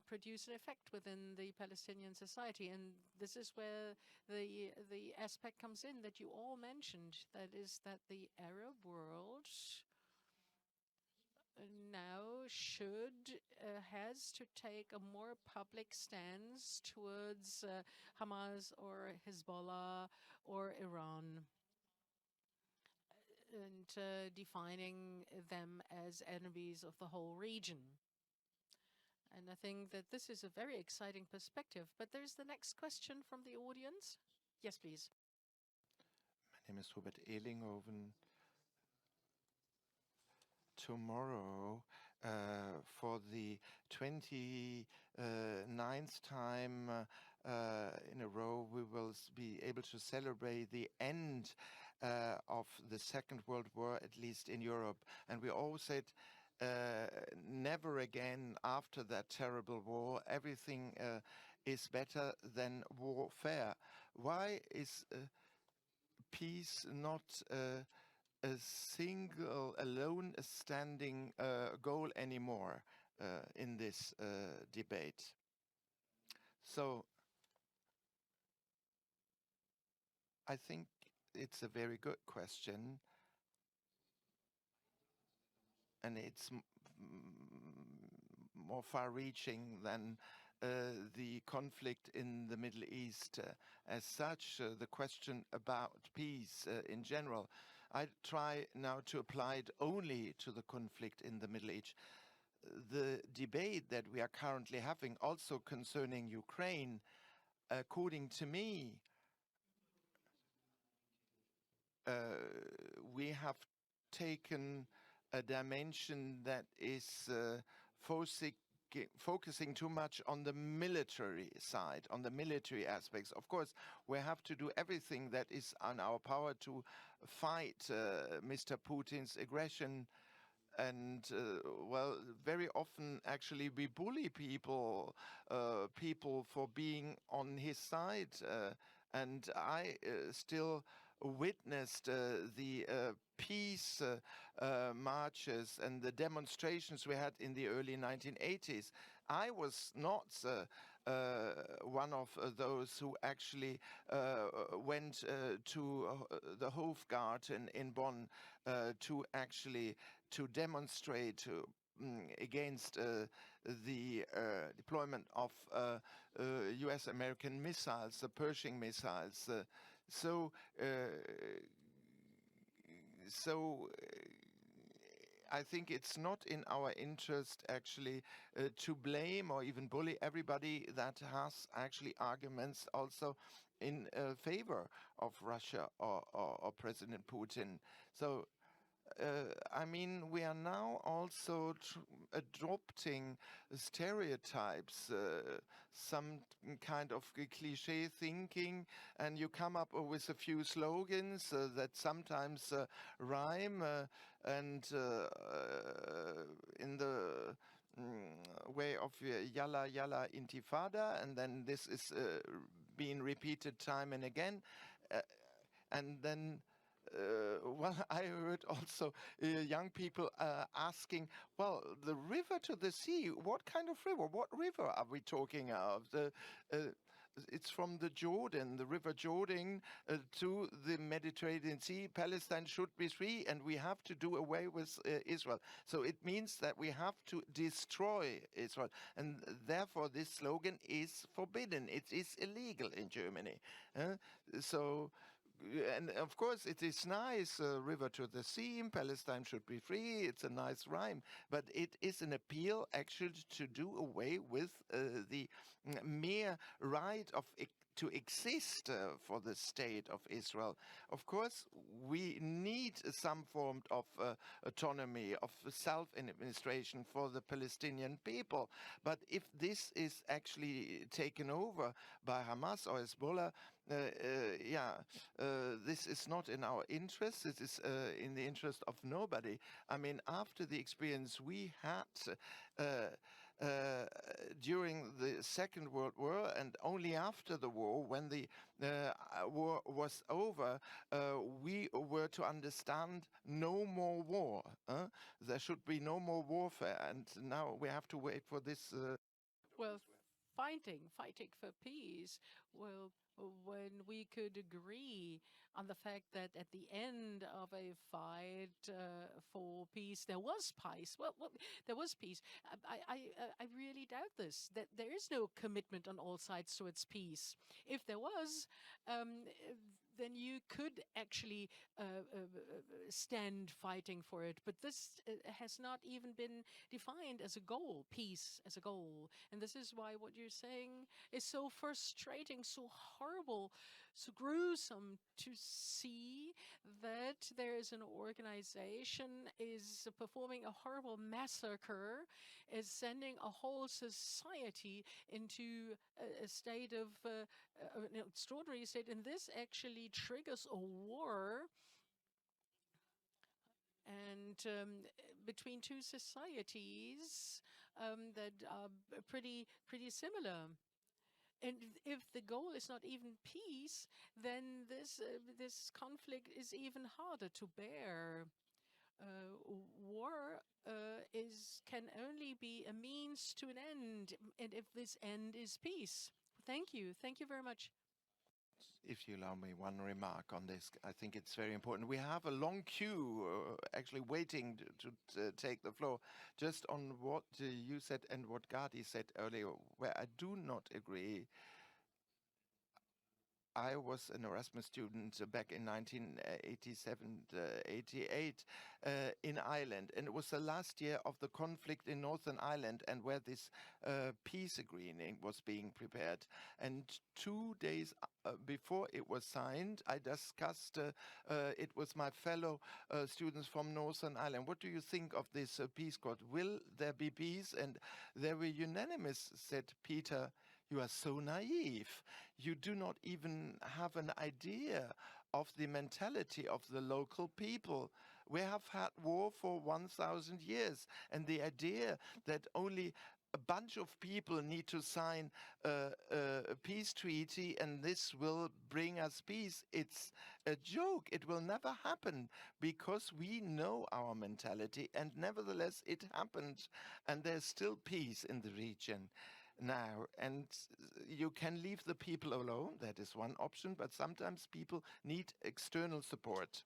produce an effect within the Palestinian society. And this is where the aspect comes in that you all mentioned, that is that the Arab world now has to take a more public stance towards Hamas or Hezbollah or Iran, and defining them as enemies of the whole region. And I think that this is a very exciting perspective. But there's the next question from the audience. Yes, please.
My name is Robert Ehlinghoven. Tomorrow, for the 29th time in a row, we will be able to celebrate the end of the Second World War, at least in Europe. And we always said, never again after that terrible war, everything is better than warfare. Why is peace not a single, alone standing goal anymore in this debate? So I think it's a very good question, and it's more far-reaching than the conflict in the Middle East as such, the question about peace in general. I try now to apply it only to the conflict in the Middle East. The debate that we are currently having, also concerning Ukraine, according to me, we have taken a dimension that is focusing too much on the military side, on the military aspects. Of course, we have to do everything that is in our power to fight Mr. Putin's aggression. And, well, very often, actually, we bully people for being on his side. And I still witnessed the peace marches and the demonstrations we had in the early 1980s. I was not one of those who actually went to the Hofgarten in Bonn to demonstrate against the deployment of US-American missiles, the Pershing missiles. So I think it's not in our interest actually to blame or even bully everybody that has actually arguments also in favor of Russia or President Putin. So I mean, we are now also adopting stereotypes, some kind of cliche thinking, and you come up with a few slogans that sometimes rhyme, and in the way of Yalla Yalla Intifada, and then this is being repeated time and again, and then well, I heard also young people asking, well, the river to the sea, what kind of river? What river are we talking of? It's from the Jordan, the River Jordan, to the Mediterranean Sea. Palestine should be free, and we have to do away with Israel. So it means that we have to destroy Israel. And therefore, this slogan is forbidden. It is illegal in Germany. So and of course, it is nice, river to the sea, Palestine should be free, it's a nice rhyme, but it is an appeal actually to do away with the mere right of to exist for the state of Israel. Of course, we need some form of autonomy, of self-administration for the Palestinian people. But if this is actually taken over by Hamas or Hezbollah, this is not in our interest. It is in the interest of nobody. I mean, after the experience we had during the Second World War, and only after the war, when the war was over, we were to understand no more war. There should be no more warfare, and now we have to wait for this.
Well, fighting for peace. Well, when we could agree on the fact that at the end of a fight for peace, there was peace. Well, there was peace. I really doubt this, that there is no commitment on all sides towards peace. If there was, then you could actually stand fighting for it. But this has not even been defined as a goal, peace as a goal. And this is why what you're saying is so frustrating, so horrible, so gruesome to see that there is an organization is performing a horrible massacre, is sending a whole society into a state of an extraordinary state, and this actually triggers a war and between two societies that are pretty similar. And if the goal is not even peace, then this conflict is even harder to bear. War can only be a means to an end, and if this end is peace. Thank you very much.
If you allow me one remark on this, I think it's very important. We have a long queue actually waiting to take the floor. Just on what you said and what Gadi said earlier, where I do not agree. I was an Erasmus student back in 1987-88 in Ireland, and it was the last year of the conflict in Northern Ireland, and where this peace agreement was being prepared. And 2 days before it was signed, I discussed it with my fellow students from Northern Ireland. What do you think of this peace accord? Will there be peace? And they were unanimous, said Peter. You are so naive. You do not even have an idea of the mentality of the local people. We have had war for 1,000 years, and the idea that only a bunch of people need to sign a peace treaty and this will bring us peace, it's a joke. It will never happen because we know our mentality, and nevertheless it happened, and there's still peace in the region now, and you can leave the people alone. That is one option, but sometimes people need external support.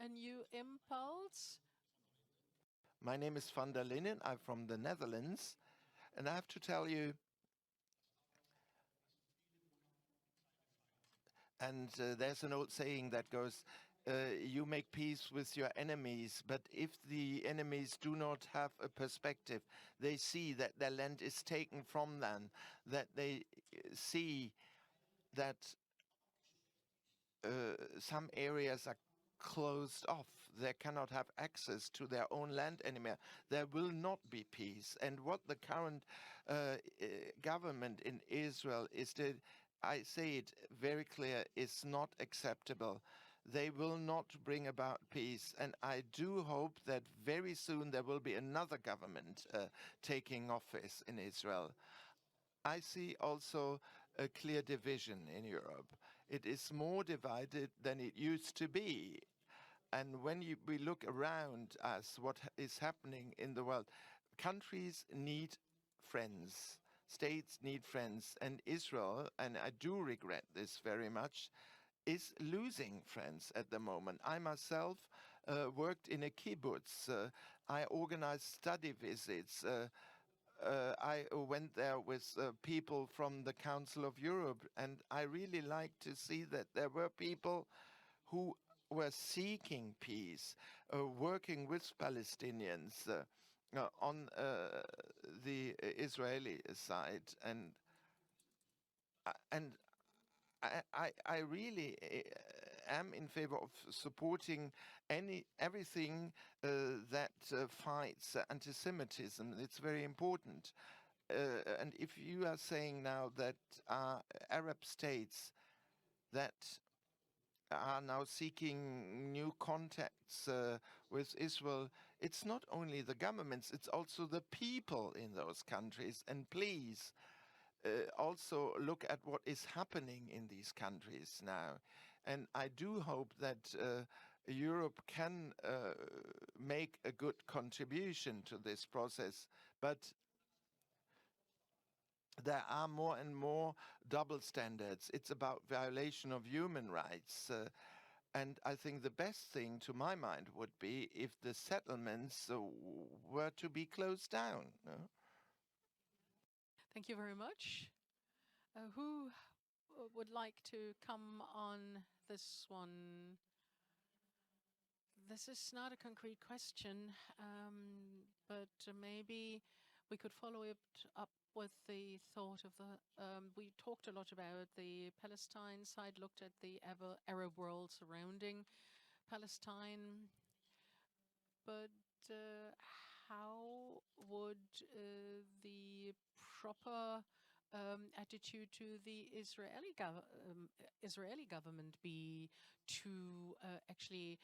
A new impulse.
My name is van der Linden. I'm from the Netherlands, and I have to tell you, and there's an old saying that goes, you make peace with your enemies, but if the enemies do not have a perspective, they see that their land is taken from them, that they see that some areas are closed off. They cannot have access to their own land anymore. There will not be peace. And what the current government in Israel is doing, I say it very clear, is not acceptable. They will not bring about peace. And I do hope that very soon there will be another government taking office in Israel. I see also a clear division in Europe. It is more divided than it used to be. And when we look around us, what is happening in the world, countries need friends. States need friends. And Israel, and I do regret this very much, is losing friends at the moment. I myself worked in a kibbutz. I organized study visits. I went there with people from the Council of Europe, and I really liked to see that there were people who were seeking peace, working with Palestinians on the Israeli side, and I really am in favor of supporting everything that fights anti-Semitism. It's very important. And if you are saying now that Arab states that are now seeking new contacts with Israel, it's not only the governments, it's also the people in those countries. And please, also look at what is happening in these countries now. And I do hope that Europe can make a good contribution to this process. But there are more and more double standards. It's about violation of human rights. And I think the best thing, to my mind, would be if the settlements were to be closed down.
Thank you very much. Who would like to come on this one? This is not a concrete question, but maybe we could follow it up with the thought of the. We talked a lot about the Palestine side, looked at the Arab world surrounding Palestine, but how would the proper attitude to the Israeli government be to actually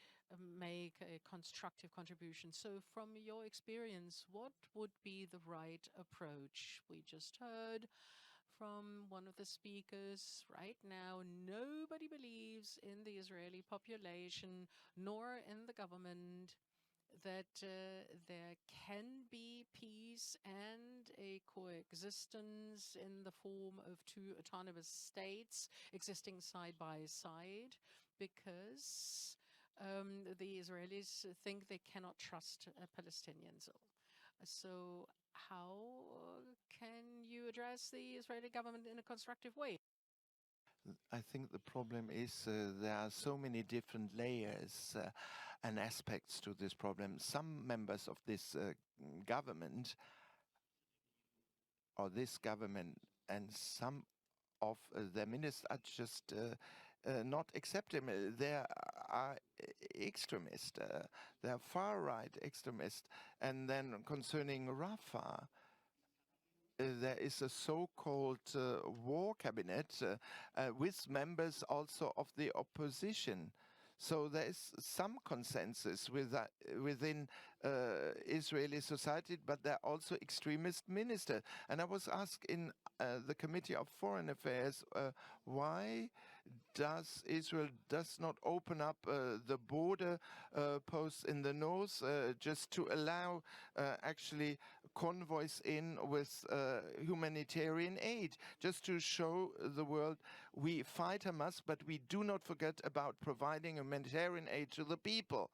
make a constructive contribution? So from your experience, what would be the right approach? We just heard from one of the speakers right now, nobody believes in the Israeli population nor in the government that there can be peace and a coexistence in the form of two autonomous states existing side by side, because the Israelis think they cannot trust Palestinians. So how can you address the Israeli government in a constructive way?
I think the problem is there are so many different layers and aspects to this problem. Some members of this government and some of their ministers are just not accepting. They are extremists. They are far-right extremists. And then concerning Rafah, there is a so-called war cabinet with members also of the opposition. So there is some consensus within Israeli society, but there are also extremist ministers. And I was asked in the Committee of Foreign Affairs why does Israel not open up the border posts in the north just to allow actually convoys in with humanitarian aid, just to show the world we fight Hamas, but we do not forget about providing humanitarian aid to the people.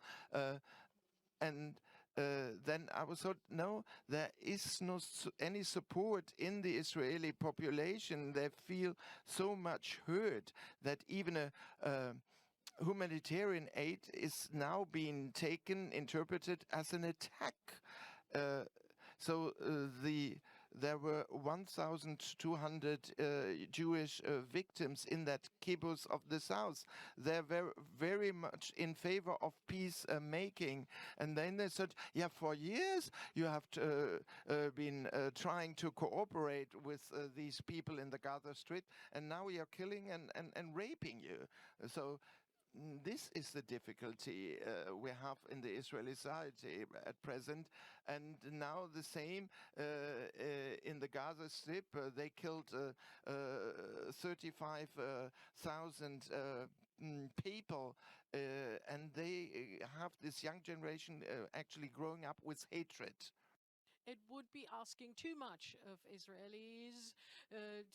And then I was thought, no, there is no any support in the Israeli population. They feel so much hurt that even a humanitarian aid is now being interpreted as an attack. There were 1,200 Jewish victims in that kibbutz of the south. They're very much in favor of peace making. And then they said, yeah, for years you have been trying to cooperate with these people in the Gaza Strip, and now we are killing and raping you. So this is the difficulty we have in the Israeli society at present. And now the same in the Gaza Strip. They killed 35,000 people, and they have this young generation actually growing up with hatred.
It would be asking too much of Israelis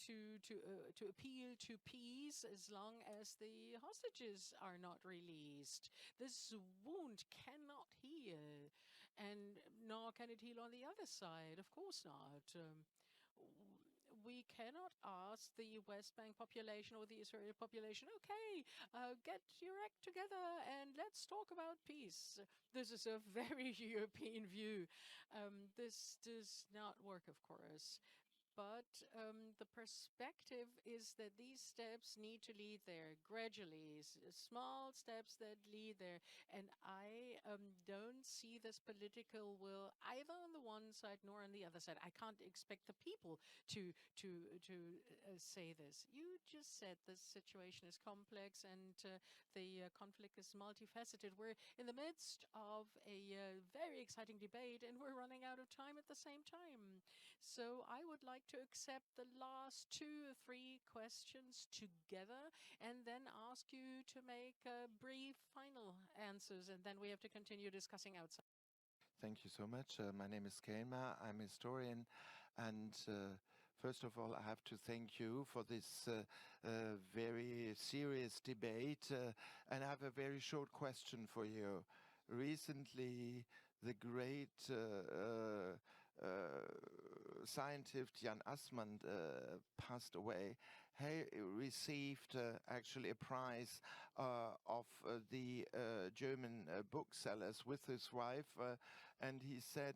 to appeal to peace as long as the hostages are not released. This wound cannot heal. and nor can it heal on the other side. Of course not. We cannot ask the West Bank population or the Israeli population, okay, get your act together and let's talk about peace. This is a very European view. This does not work, of course. But the perspective is that these steps need to lead there gradually, small steps that lead there. And I don't see this political will either on the one side nor on the other side. I can't expect the people to say this. You just said the situation is complex and the conflict is multifaceted. We're in the midst of a very exciting debate, and we're running out of time at the same time. So I would like to accept the last 2 or 3 questions together and then ask you to make brief final answers, and then we have to continue discussing outside.
Thank you so much. My name is Kelma. I'm a historian. And first of all, I have to thank you for this very serious debate. And I have a very short question for you. Recently, the great scientist Jan Assmann passed away. He received actually a prize of the German booksellers with his wife, and he said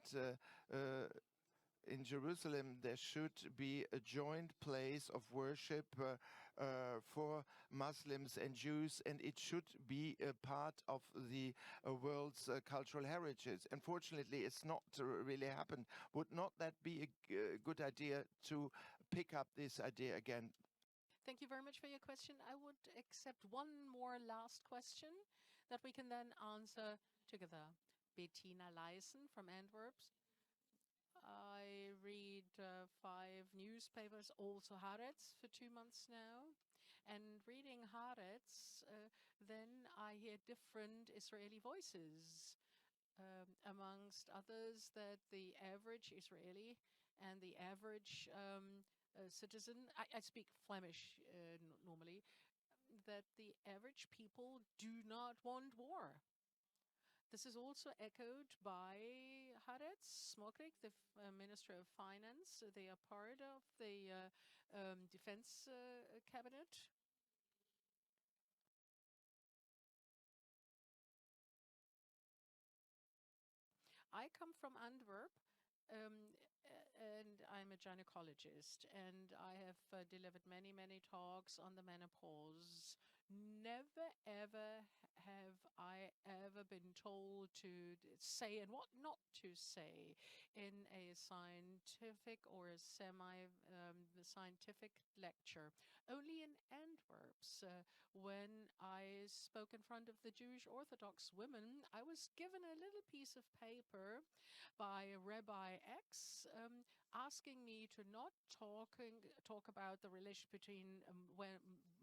in Jerusalem there should be a joint place of worship for Muslims and Jews, and it should be a part of the world's cultural heritage. Unfortunately, it's not really happened. Would not that be a good idea to pick up this idea again?
Thank you very much for your question. I would accept one more last question that we can then answer together. Bettina Leisen from Antwerp. I read 5 newspapers, also Haaretz, for 2 months now. And reading Haaretz, then I hear different Israeli voices. Amongst others, that the average Israeli and the average citizen, I speak Flemish normally, that the average people do not want war. This is also echoed by Haaretz Smokrik, the Minister of Finance. They are part of the defense cabinet. I come from Antwerp, and I'm a gynecologist, and I have delivered many, many talks on the menopause. Never, ever have I ever been told to say and what not to say in a scientific or a semi-scientific lecture. Only in Antwerp, when I spoke in front of the Jewish Orthodox women, I was given a little piece of paper by Rabbi X asking me to not talk about the relation between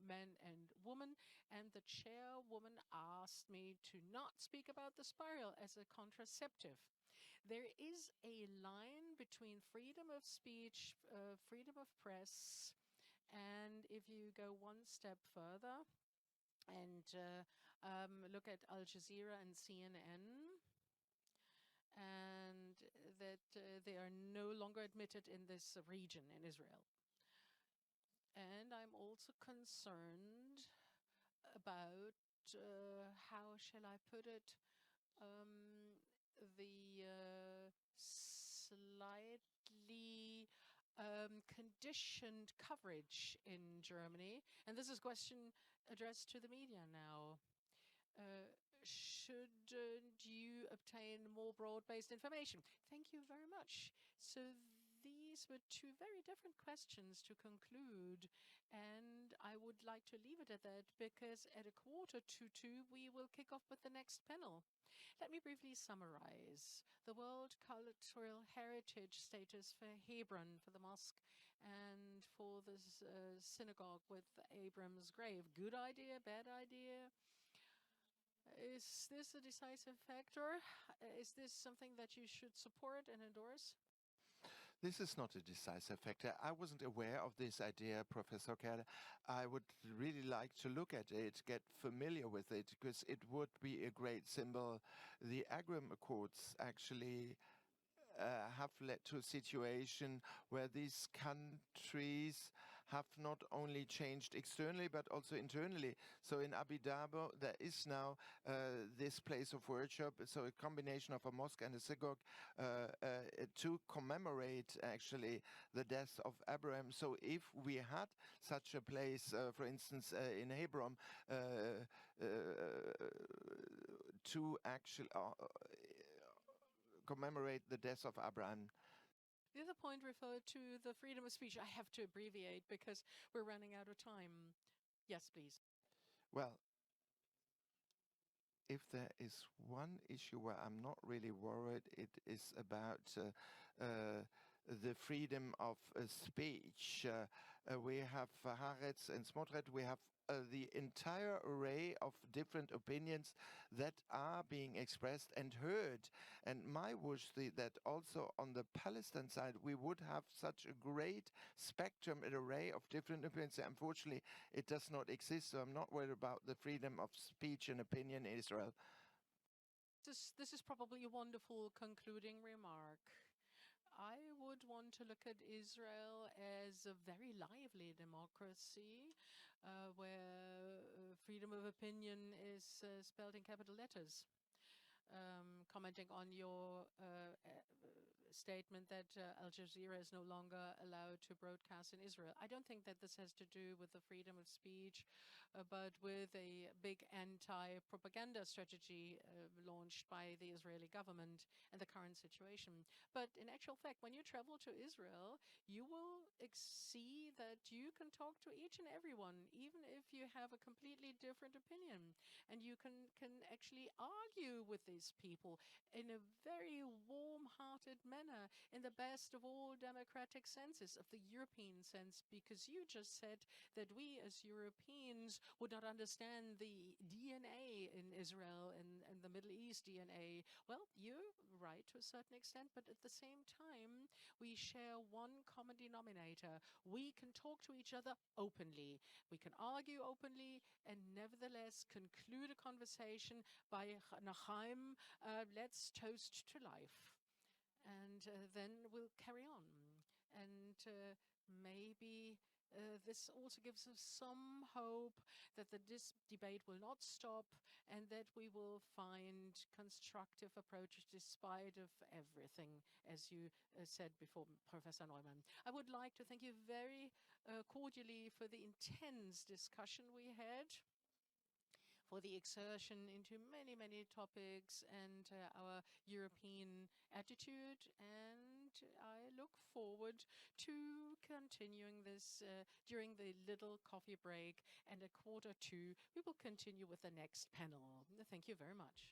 men and women, and the chairwoman asked me to not speak about the spiral as a contraceptive. There is a line between freedom of speech, freedom of press, and if you go one step further and look at Al Jazeera and CNN, and that they are no longer admitted in this region in Israel. And I'm also concerned about, how shall I put it, the slightly conditioned coverage in Germany. And this is a question addressed to the media now. Shouldn't you obtain more broad-based information? Thank you very much. So these were 2 very different questions to conclude, and I would like to leave it at that, because at 1:45 we will kick off with the next panel. Let me briefly summarize. The World Cultural Heritage status for Hebron, for the mosque, and for the synagogue with Abraham's grave. Good idea, bad idea? Is this a decisive factor? Is this something that you should support and endorse?
This is not a decisive factor. I wasn't aware of this idea, Professor Kerr. I would really like to look at it, get familiar with it, because it would be a great symbol. The Agram Accords actually have led to a situation where these countries have not only changed externally but also internally. So in Abu Dhabi there is now this place of worship, so a combination of a mosque and a synagogue to commemorate actually the death of Abraham. So if we had such a place, for instance in Hebron, to actually commemorate the death of Abraham.
The other point referred to the freedom of speech. I have to abbreviate because we're running out of time. Yes, please.
Well, if there is one issue where I'm not really worried, it is about the freedom of speech. We have Haaretz and Smotrich. We have the entire array of different opinions that are being expressed and heard. And my wish that also on the Palestine side we would have such a great spectrum, an array of different opinions. Unfortunately, it does not exist, so I'm not worried about the freedom of speech and opinion in Israel.
This is probably a wonderful concluding remark. I would want to look at Israel as a very lively democracy where freedom of opinion is spelled in capital letters. Commenting on your statement that Al Jazeera is no longer allowed to broadcast in Israel. I don't think that this has to do with the freedom of speech, but with a big anti-propaganda strategy launched by the Israeli government and the current situation. But in actual fact, when you travel to Israel, you will see that you can talk to each and everyone, even if you have a completely different opinion. And you can actually argue with these people in a very warm-hearted manner, in the best of all democratic senses, of the European sense, because you just said that we as Europeans would not understand the DNA in Israel and the Middle East DNA. Well, you're right to a certain extent, but at the same time, we share one common denominator. We can talk to each other openly. We can argue openly and nevertheless conclude a conversation by Nachaim, let's toast to life. And then we'll carry on. And maybe this also gives us some hope that this debate will not stop and that we will find constructive approaches despite of everything, as you said before, Professor Neumann. I would like to thank you very cordially for the intense discussion we had, for the exertion into many, many topics and our European attitude. And I look forward to continuing this during the little coffee break. And at 1:45, we will continue with the next panel. Thank you very much.